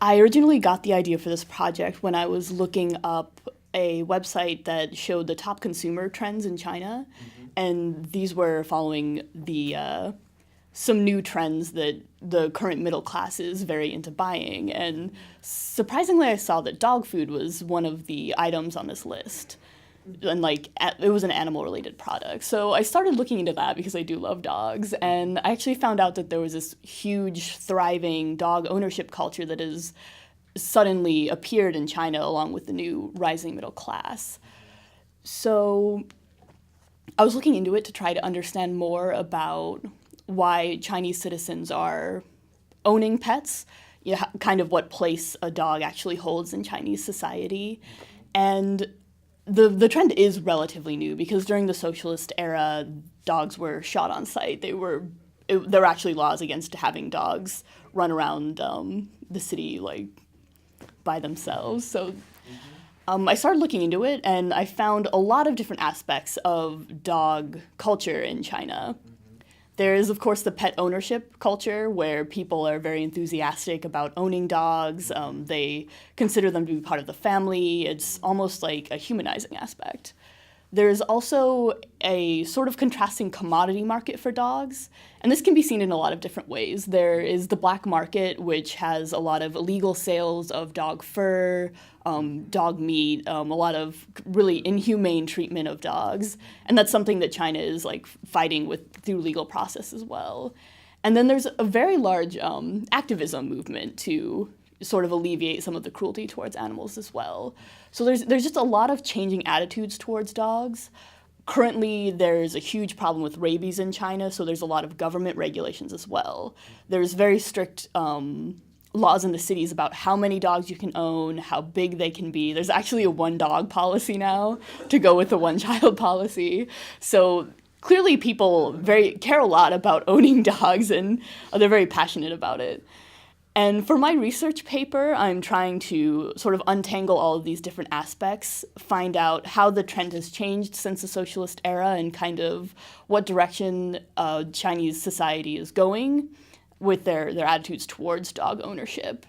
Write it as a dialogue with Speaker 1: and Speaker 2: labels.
Speaker 1: I originally got the idea for this project when I was looking up a website that showed the top consumer trends in China, and these were following the some new trends that the current middle class is very into buying. And surprisingly, I saw that dog food was one of the items on this list. And it was an animal related product. So I started looking into that because I do love dogs. And I actually found out that there was this huge, thriving dog ownership culture that has suddenly appeared in China along with the new rising middle class. So I was looking into it to try to understand more about why Chinese citizens are owning pets, kind of what place a dog actually holds in Chinese society. And the trend is relatively new because during the socialist era, dogs were shot on sight. There were actually laws against having dogs run around the city by themselves. So I started looking into it, and I found a lot of different aspects of dog culture in China. There is, of course, the pet ownership culture, where people are very enthusiastic about owning dogs. They consider them to be part of the family. It's almost like a humanizing aspect. There's also a sort of contrasting commodity market for dogs, and this can be seen in a lot of different ways. There is the black market, which has a lot of illegal sales of dog fur, dog meat, a lot of really inhumane treatment of dogs, and that's something that China is fighting with through legal process as well. And then there's a very large activism movement to sort of alleviate some of the cruelty towards animals as well. So there's just a lot of changing attitudes towards dogs. Currently, there's a huge problem with rabies in China, so there's a lot of government regulations as well. There's very strict laws in the cities about how many dogs you can own, how big they can be. There's actually a one-dog policy now to go with the one-child policy. So clearly people care a lot about owning dogs, and they're very passionate about it. And for my research paper, I'm trying to sort of untangle all of these different aspects, find out how the trend has changed since the socialist era and kind of what direction Chinese society is going with their attitudes towards dog ownership.